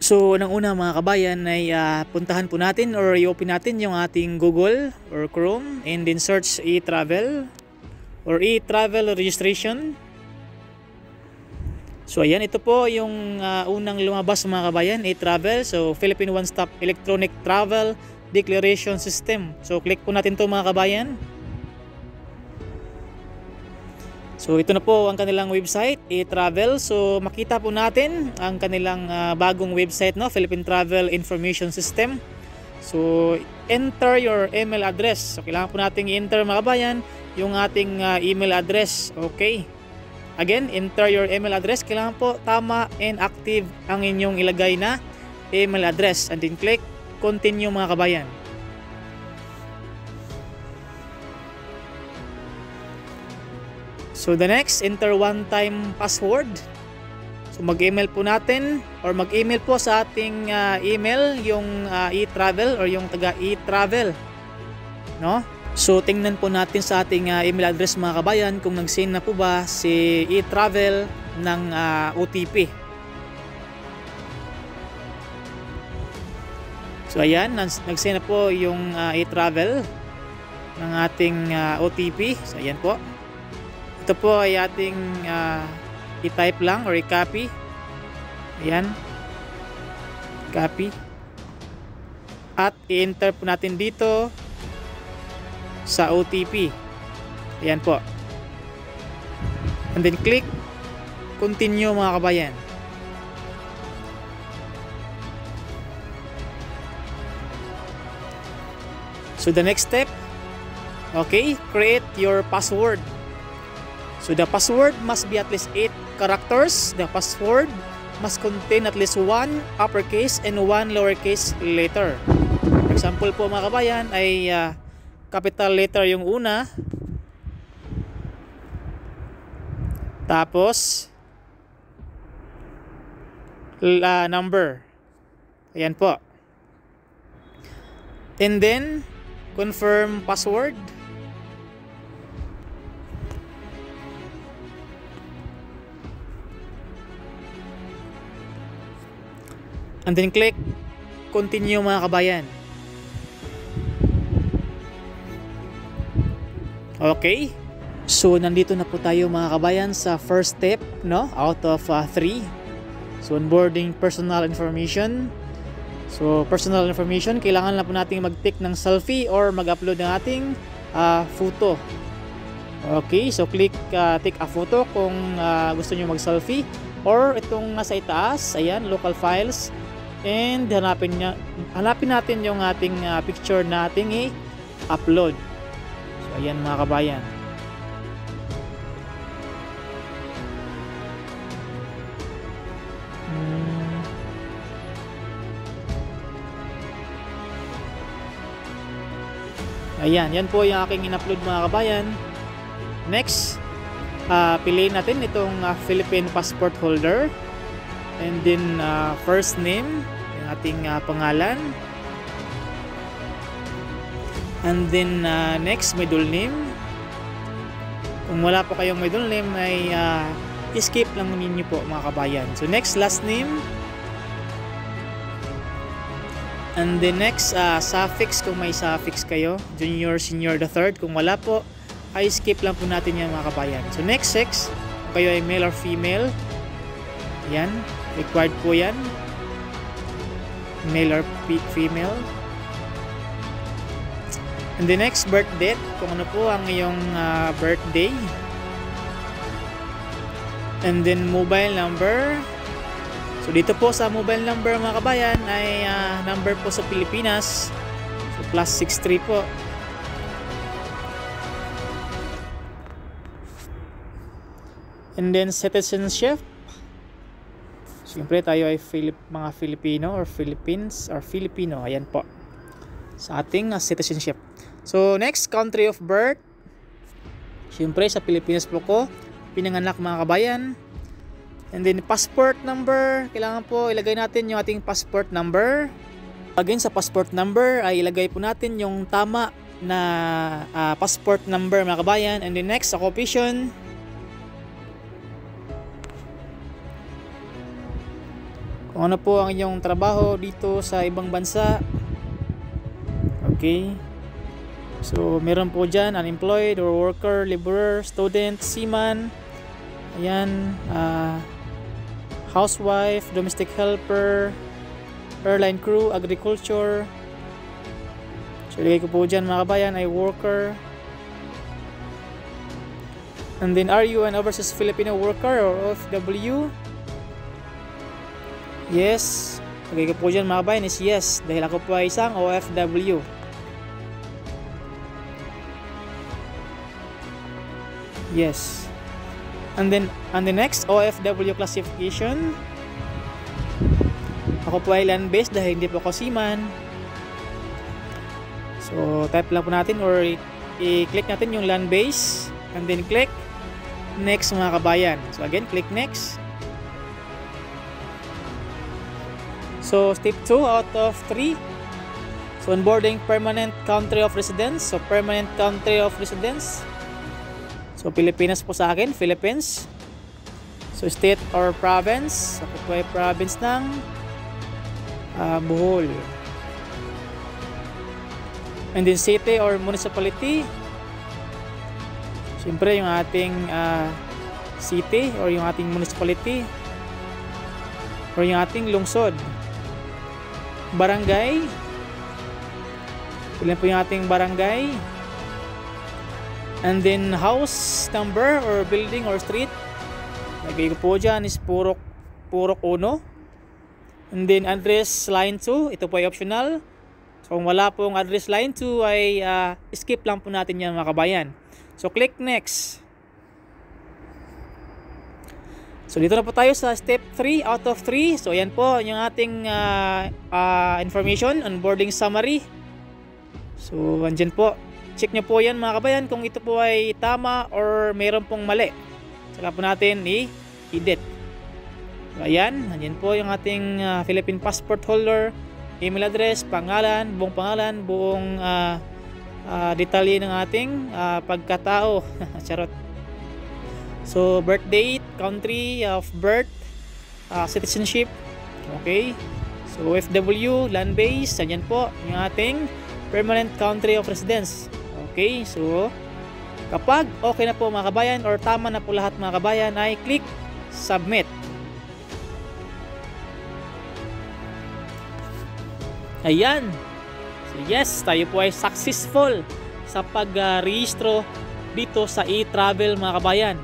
So, unang-una mga kabayan ay puntahan po natin or i-open natin yung ating Google or Chrome and then search e-travel or e-travel registration. So ayan, ito po yung unang lumabas mga kabayan, e-travel. So Philippine One-Stop Electronic Travel Declaration System. So click po natin to mga kabayan. So ito na po ang kanilang website, e-travel. So makita po natin ang kanilang bagong website, no, Philippine Travel Information System. So enter your email address. So kailangan po nating i-enter mga kabayan yung ating email address. Okay. Again, enter your email address. Kailangan po tama and active ang inyong ilagay na email address. And then click continue mga kabayan. So the next, enter one-time password. So mag-email po natin or mag-email po sa ating email yung e-travel or yung taga e-travel, no? So tingnan po natin sa ating email address mga kabayan kung nag-send na po ba si e-travel ng OTP. So ayan, nag-send na po yung e-travel ng ating OTP. So ayan po. Ito po ay ating i-type lang or i-copy. Ayan. Copy. At i-enter po natin dito sa OTP. Ayan po. And then click continue mga kabayan. So the next step, okay, create your password. So the password must be at least 8 characters. The password must contain at least 1 uppercase and 1 lowercase letter. For example po mga kabayan ay capital letter yung una, tapos number, ayan po, and then confirm password, and then click continue mga kabayan. Okay, so nandito na po tayo mga kabayan sa first step, no, out of 3. So onboarding personal information. So personal information, kailangan na po nating mag-take ng selfie or mag-upload ng ating photo. Okay, so click take a photo kung gusto nyo mag-selfie, or itong nasa itaas, ayan, local files, and hanapin natin yung ating picture na ating i-upload. Ayan mga kabayan. Ayan, yan po yung aking in-upload mga kabayan. Next, piliin natin itong Philippine passport holder. And then first name, yung ating pangalan. And then next, middle name. Kung wala po kayong middle name ay skip lang ninyo po mga kabayan. So next, last name. And then next, suffix kung may suffix kayo. Junior, senior, the third. Kung wala po, ay skip lang po natin yan mga kabayan. So next, sex. Kung kayo ay male or female. Yan. Required po yan. Male or female. And the next, birth date, kung ano po ang iyong birthday. And then mobile number. So dito po sa mobile number mga kabayan ay number po sa Pilipinas. So +63 po. And then citizenship. Siyempre tayo ay mga Filipino or Philippines or Filipino. Ayan po. Sa ating citizenship. So next, country of birth. Siyempre sa Pilipinas po ko pinanganak mga kabayan. And then passport number, kailangan po ilagay natin yung ating passport number. Again, sa passport number ay ilagay po natin yung tama na passport number mga kabayan. And then next, occupation. Kung ano po ang inyong trabaho dito sa ibang bansa. Okay. So, meron po dyan, unemployed or worker, laborer, student, seaman. Ayan, housewife, domestic helper, airline crew, agriculture. So, ilagay ko po dyan mga kabayan ay worker. And then, are you an overseas Filipino worker or OFW? Yes. Ilagay ko po dyan mga kabayan is yes. Dahil ako po ay isang OFW. Yes. And then, on the next OFW classification, ako po ay land-based dahil hindi po ako seaman. So, type lang po natin or i-click natin yung land-based and then click next mga kabayan. So, again, click next. So, step 2 out of 3. So, onboarding permanent country of residence. So, permanent country of residence. So, Pilipinas po sa akin, Philippines. So, state or province. Ako po ay province ng Bohol. And then city or municipality. Siyempre, yung ating city or yung ating municipality. Or yung ating lungsod. Barangay. Ilan po yung ating barangay. And then house number or building or street. Lagay ko po dyan is purok 1. And then address line 2. Ito po ay optional. So kung wala pong address line 2 ay skip lang po natin yan mga kabayan. So click next. So dito na po tayo sa step 3 out of 3. So ayan po yung ating information, onboarding summary. So andyan po. Check nyo po yan mga kabayan kung ito po ay tama or mayroon pong mali. Saka po natin i-edit. So, ayan, andyan po yung ating Philippine passport holder, email address, pangalan, buong detalye ng ating pagkatao. Charot. So, birth date, country of birth, citizenship. Okay. So, OFW, land base, andyan po yung ating permanent country of residence. Okay, so kapag okay na po mga kabayan or tama na po lahat mga kabayan ay click submit. Ayan. So yes, tayo po ay successful sa pag-rehistro dito sa e-travel mga kabayan.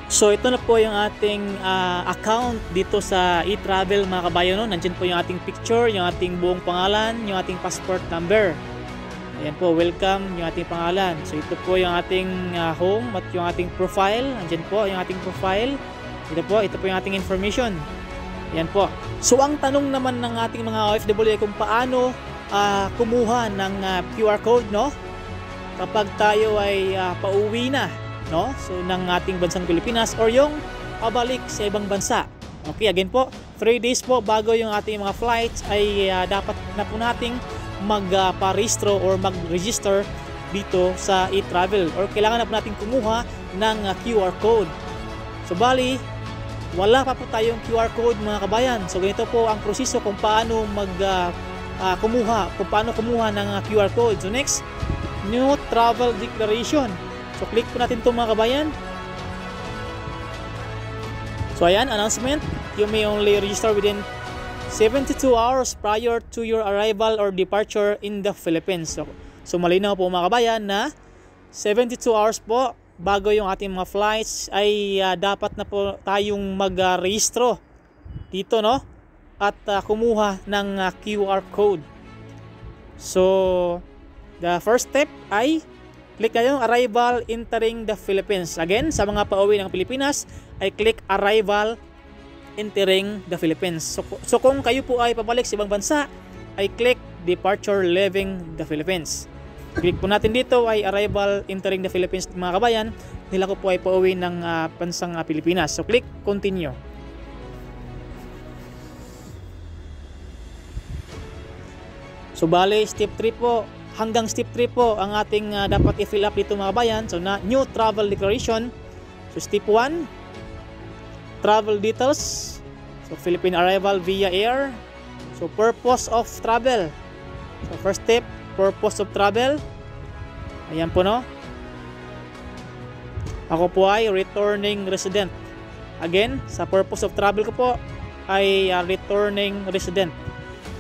So ito na po yung ating account dito sa e-travel mga kabayan. No? Nandiyan po yung ating picture, yung ating buong pangalan, yung ating passport number. Ayan po, welcome yung ating pangalan. So ito po yung ating home at yung ating profile. Andyan po yung ating profile. Ito po yung ating information. Ayan po. So ang tanong naman ng ating mga OFW ay kung paano kumuha ng QR code, no? Kapag tayo ay pauwi na, no? So ng ating bansang Pilipinas or yung pabalik sa ibang bansa. Okay, again po, 3 days po bago yung ating mga flights ay dapat na po nating magparehistro or mag-register dito sa e-travel or kailangan na po natin kumuha ng QR code. So bali, wala pa po tayong QR code mga kabayan. So ganito po ang proseso kung paano kumuha ng QR code. So next, new travel declaration. So click po natin ito mga kabayan. So ayan, announcement. You may only register within 72 hours prior to your arrival or departure in the Philippines. So malinaw po mga kabayan na 72 hours po bago yung ating mga flights ay dapat na po tayong mag-rehistro dito, no? At kumuha ng QR code. So the first step ay click na yung arrival entering the Philippines. Again, sa mga pauwi ng Pilipinas ay click arrival entering the Philippines. So kung kayo po ay pabalik sa ibang bansa, ay click departure leaving the Philippines. Click po natin dito ay arrival entering the Philippines mga kabayan. Nila ko po ay pauwi ng bansang Pilipinas. So click continue. So bale, step 3 po. Hanggang step 3 po ang ating dapat i-fill up dito mga kabayan. So na new travel declaration. So step 1, travel details. So Philippine arrival via air. So purpose of travel. So first step, purpose of travel. Ayan po, no. Ako po ay returning resident. Again, sa purpose of travel ko po ay returning resident.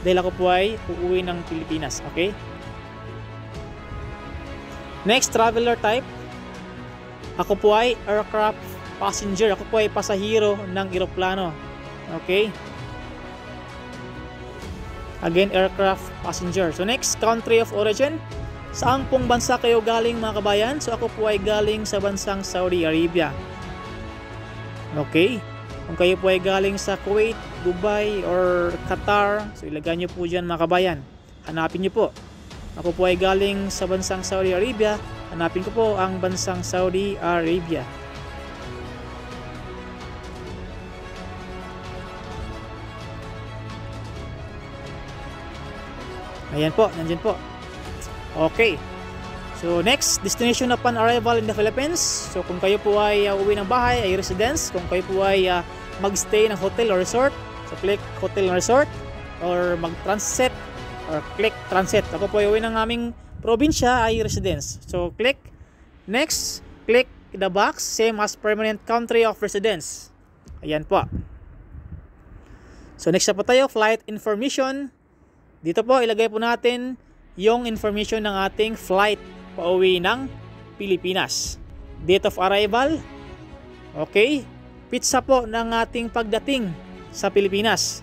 Dahil ako po ay uuwi ng Pilipinas. Okay? Next, traveler type. Ako po ay aircraft passenger. Ako po ay pasahero ng eroplano. Okay? Again, aircraft passenger. So next, country of origin. Saan pong bansa kayo galing mga kabayan? So ako po ay galing sa bansang Saudi Arabia. Okay? Kung kayo po ay galing sa Kuwait, Dubai, or Qatar, so ilagay nyo po dyan mga kabayan. Hanapin nyo po. Ako po ay galing sa bansang Saudi Arabia. Hanapin ko po ang bansang Saudi Arabia. Ayan po, nandiyan po. Okay. So next, destination upon arrival in the Philippines. So kung kayo po ay uwi ng bahay, ay residence. Kung kayo po ay magstay ng hotel or resort, so click hotel or resort. Or mag-transit, or click transit. Ako po ay uwi ng aming probinsya, ay residence. So click next, click the box, same as permanent country of residence. Ayan po. So next na po tayo, flight information. Dito po ilagay po natin yung information ng ating flight pauwi ng Pilipinas. Date of arrival. Okay. Pizza po ng ating pagdating sa Pilipinas.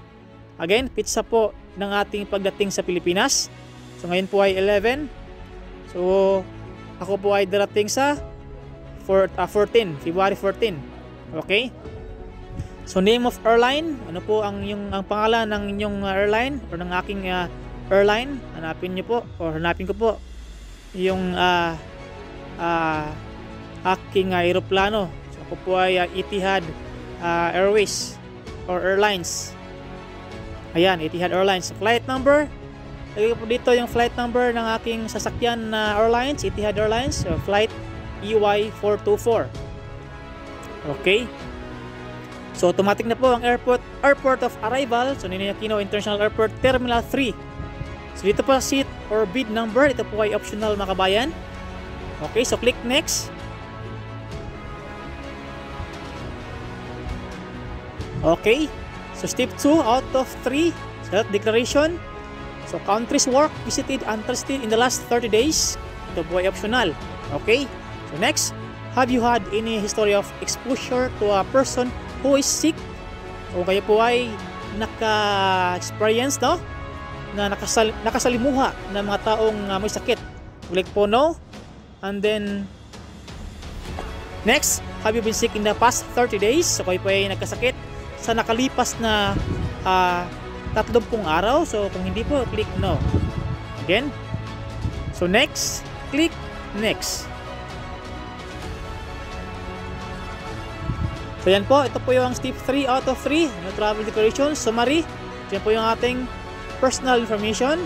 Again, pizza po ng ating pagdating sa Pilipinas. So ngayon po ay 11. So ako po ay darating sa 14, February 14. Okay. So name of airline, ano po ang pangalan ng inyong airline or ng aking airline? Hanapin niyo po or hanapin ko po yung aking eroplano. So ako po ay Etihad Airways or Airlines. Ayan, Etihad Airlines. Flight number, lagay ko po dito yung flight number ng aking sasakyan na airlines, Etihad Airlines. So flight EY424. Okay. So automatic na po ang airport of arrival. So Ninoy Aquino International Airport Terminal 3. So dito po seat or bid number, ito po ay optional mga kabayan. Okay, so click next. Okay, so step 2 out of 3, self declaration. So countries work visited and tested in the last 30 days, ito po ay optional. Okay, so next, have you had any history of exposure to a person who is sick? O kayo po ay naka-experience, no? Na nakasalimuha ng mga taong may sakit. Click po no. And then next, have you been sick in the past 30 days? So kayo po ay nagkasakit sa nakalipas na 30 araw. So kung hindi po, click no. Again. So next, click next. So yan po, ito po yung step 3 out of 3, no travel declaration, summary. Yan po yung ating personal information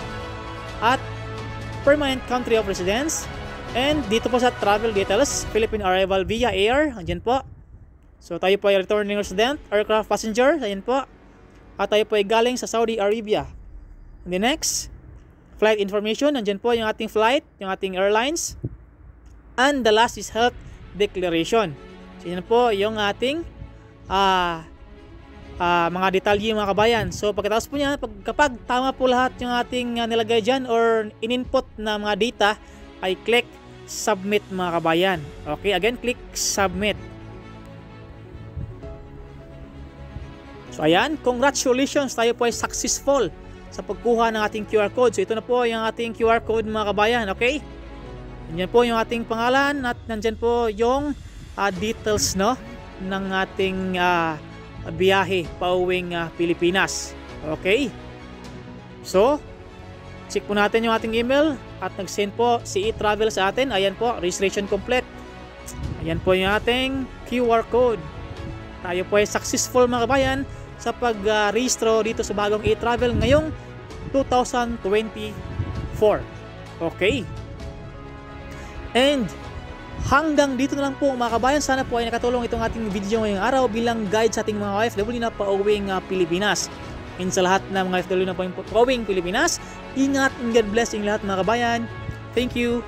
at permanent country of residence. And dito po sa travel details, Philippine arrival via air, andyan po. So tayo po ay returning resident, aircraft passenger, ayan po. At tayo po ay galing sa Saudi Arabia. And the next, flight information, andyan po yung ating flight, yung ating airlines. And the last is health declaration. So yan po yung ating mga detalye mga kabayan. So pagkatapos po niya, kapag tama po lahat yung ating nilagay dyan or in-input na mga data, ay click submit mga kabayan. Okay, again, click submit. So ayan, congratulations, tayo po ay successful sa pagkuha ng ating QR code. So ito na po yung ating QR code mga kabayan. Okay, nandyan po yung ating pangalan at nandyan po yung details, no, ng ating biyahe pauwing Pilipinas. Okay, so check po natin yung ating email at nag-send po si eTravel sa atin. Ayan po, registration complete. Ayan po yung ating QR code. Tayo po ay successful mga kabayan sa pag-rehistro dito sa bagong eTravel ngayong 2024. Okay, and Hanggang dito na lang po mga kabayan. Sana po ay nakatulong itong ating video ngayong araw bilang guide sa ating mga OFW na pauwing Pilipinas. And sa lahat ng mga OFW na pauwing Pilipinas, ingat and God bless yung lahat mga kabayan. Thank you.